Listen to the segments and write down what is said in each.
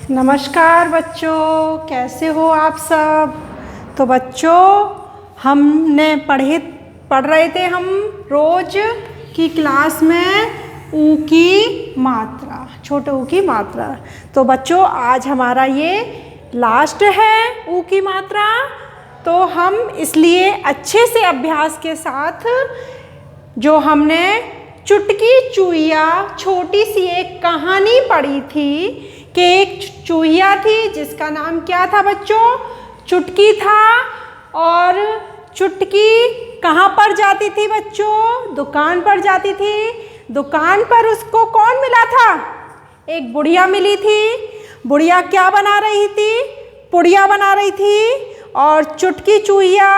नमस्कार बच्चों, कैसे हो आप सब। तो बच्चों हमने पढ़ रहे थे हम रोज की क्लास में ऊ की मात्रा, छोटे ऊ की मात्रा। तो बच्चों आज हमारा ये लास्ट है ऊ की मात्रा। तो हम इसलिए अच्छे से अभ्यास के साथ जो हमने चुटकी चूहिया छोटी सी एक कहानी पढ़ी थी कि एक चूहिया थी जिसका नाम क्या था बच्चों, चुटकी था। और चुटकी कहाँ पर जाती थी बच्चों, दुकान पर जाती थी। दुकान पर उसको कौन मिला था, एक बुढ़िया मिली थी। बुढ़िया क्या बना रही थी, पुड़िया बना रही थी। और चुटकी चूहिया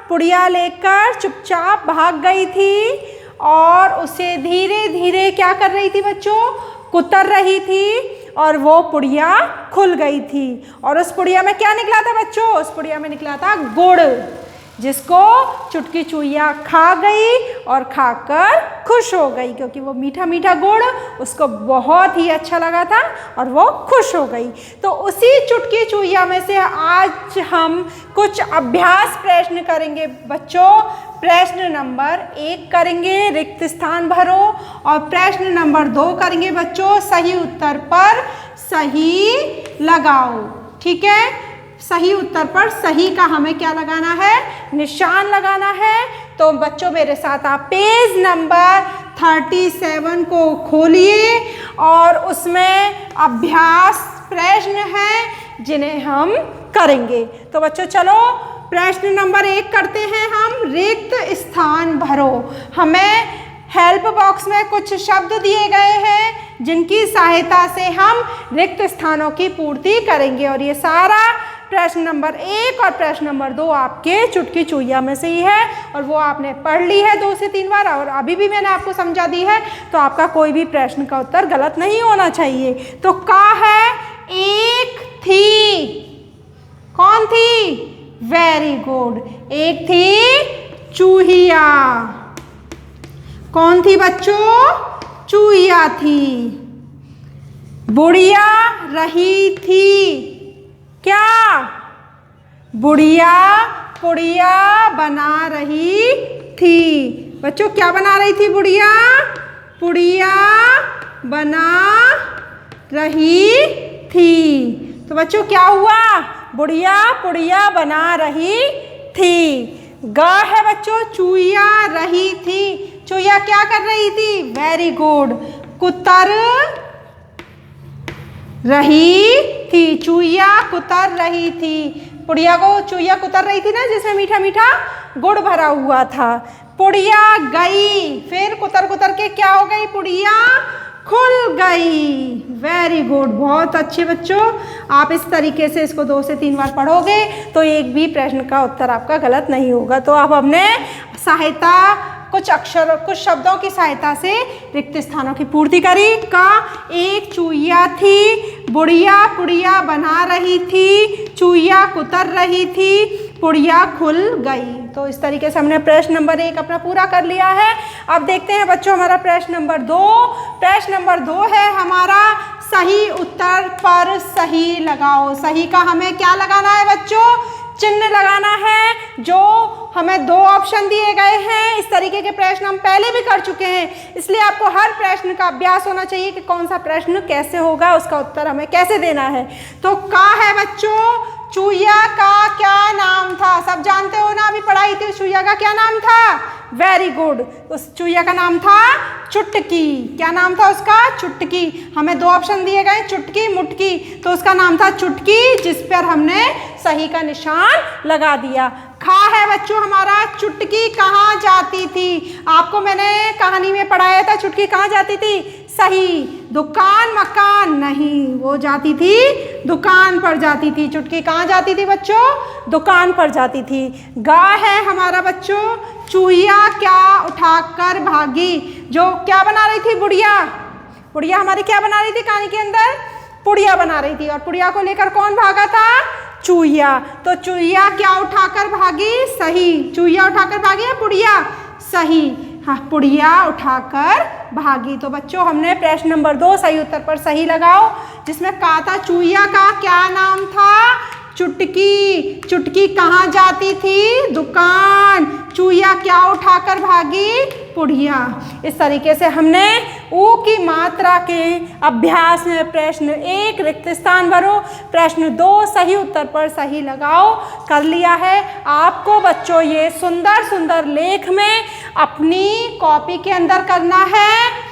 पुड़िया लेकर चुपचाप भाग गई थी और उसे धीरे धीरे क्या कर रही थी बच्चों, कुतर रही थी। और वो पुड़िया खुल गई थी और उस पुड़िया में क्या निकला था बच्चों, उस पुड़िया में निकला था गुड़, जिसको चुटकी चूहिया खा गई और खाकर खुश हो गई, क्योंकि वो मीठा मीठा गुड़ उसको बहुत ही अच्छा लगा था और वो खुश हो गई। तो उसी चुटकी चूहिया में से आज हम कुछ अभ्यास प्रश्न करेंगे बच्चों। प्रश्न नंबर 1 करेंगे, रिक्त स्थान भरो। और प्रश्न नंबर 2 करेंगे बच्चों, सही उत्तर पर सही लगाओ। ठीक है, सही उत्तर पर सही का हमें क्या लगाना है, निशान लगाना है। तो बच्चों मेरे साथ आप पेज नंबर 37 को खोलिए और उसमें अभ्यास प्रश्न हैं जिन्हें हम करेंगे। तो बच्चों चलो प्रश्न नंबर 1 करते हैं हम, रिक्त स्थान भरो। हमें हेल्प बॉक्स में कुछ शब्द दिए गए हैं जिनकी सहायता से हम रिक्त स्थानों की पूर्ति करेंगे। और ये सारा प्रश्न नंबर 1 और प्रश्न नंबर 2 आपके चुटकी चूहिया में से ही है और वो आपने पढ़ ली है 2 से 3 बार और अभी भी मैंने आपको समझा दी है। तो आपका कोई भी प्रश्न का उत्तर गलत नहीं होना चाहिए। तो का है, एक थी, कौन थी, वेरी गुड, एक थी चूहिया। कौन थी बच्चों, चूहिया थी। बुढ़िया रही थी, क्या, बुढ़िया पुड़िया बना रही थी। बच्चों क्या बना रही थी बुढ़िया, पुड़िया बना रही थी। तो बच्चों क्या हुआ, बुढ़िया पुड़िया बना रही थी। गा है बच्चों, चूहिया रही थी। चूहिया क्या कर रही थी, वेरी गुड, कुतर रही थी। चूहिया कुतर रही थी। पुड़िया को चूहिया कुतर रही थी ना, जिसमें मीठा मीठा गुड़ भरा हुआ था। पुड़िया गई, फिर कुतर कुतर के क्या हो गई, पुड़िया खुल गई। वेरी गुड, बहुत अच्छे बच्चों। आप इस तरीके से इसको 2 से 3 बार पढ़ोगे तो एक भी प्रश्न का उत्तर आपका गलत नहीं होगा। तो आप अपने सहायता कुछ अक्षर कुछ शब्दों की सहायता से रिक्त स्थानों की पूर्ति करी। का, एक चूहिया थी, बुढ़िया पुड़िया बना रही थी, चूहिया कुतर रही थी, पुड़िया खुल गई। तो इस तरीके से हमने प्रश्न नंबर 1 अपना पूरा कर लिया है। अब देखते हैं बच्चों हमारा प्रश्न नंबर 2। प्रश्न नंबर 2 है हमारा, सही उत्तर पर सही लगाओ। सही का हमें क्या लगाना है बच्चों, चिन्ह लगाना है। जो हमें 2 ऑप्शन दिए गए हैं, इस तरीके के प्रश्न हम पहले भी कर चुके हैं, इसलिए आपको हर प्रश्न का अभ्यास होना चाहिए कि कौन सा प्रश्न कैसे होगा, उसका उत्तर हमें कैसे देना है। तो का है बच्चों, चूहिया का क्या नाम था, सब जानते हो ना, अभी पढ़ाई थी। चूहिया का क्या नाम था, वेरी गुड, उस चूहिया का नाम था चुटकी। क्या नाम था उसका, चुटकी। हमें 2 ऑप्शन दिए गए, चुटकी मुटकी, तो उसका नाम था चुटकी, जिस पर हमने सही का निशान लगा दिया। खा है बच्चों हमारा, चुटकी कहाँ जाती थी। आपको मैंने कहानी में पढ़ाया था, चुटकी कहाँ जाती थी, सही, दुकान मकान नहीं, वो जाती थी दुकान पर जाती थी। चुटकी कहाँ जाती थी बच्चों, दुकान पर जाती थी। गा है हमारा बच्चों, चूहिया क्या उठाकर भागी। जो क्या बना रही थी बुढ़िया, बुढ़िया हमारी क्या बना रही थी कहानी के अंदर, पुड़िया बना रही थी। और पुड़िया को लेकर कौन भागा था, चूहिया। तो चूहिया क्या उठाकर भागी, सही, चूहिया उठाकर भागी है पुड़िया, सही, हाँ पुड़िया उठाकर भागी। तो बच्चों हमने प्रश्न नंबर 2 सही उत्तर पर सही लगाओ, जिसमें कहा था चूहिया का क्या नाम था? चुटकी। चुटकी कहाँ जाती थी? दुकान। चूहिया क्या उठाकर भागी? पुड़िया। इस तरीके से हमने ऊ की मात्रा के अभ्यास में प्रश्न 1 रिक्त स्थान भरो, प्रश्न 2 सही उत्तर पर सही लगाओ कर लिया है। आपको बच्चों ये सुंदर सुंदर लेख में अपनी कॉपी के अंदर करना है।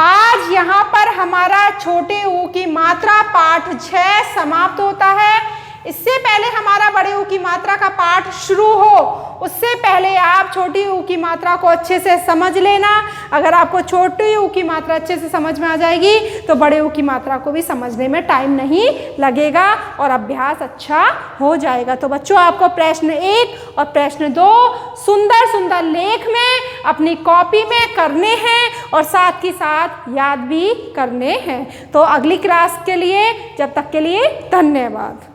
आज यहाँ पर हमारा छोटे ऊ की मात्रा पाठ 6 समाप्त होता है। इससे पहले हमारा बड़े ऊ की मात्रा का पाठ शुरू हो, उससे पहले आप छोटी ऊ की मात्रा को अच्छे से समझ लेना। अगर आपको छोटी ऊ की मात्रा अच्छे से समझ में आ जाएगी तो बड़े ऊ की मात्रा को भी समझने में टाइम नहीं लगेगा और अभ्यास अच्छा हो जाएगा। तो बच्चों आपको प्रश्न 1 और प्रश्न 2 सुंदर सुंदर लेख में अपनी कॉपी में करने हैं और साथ ही साथ याद भी करने हैं। तो अगली क्लास के लिए जब तक के लिए धन्यवाद।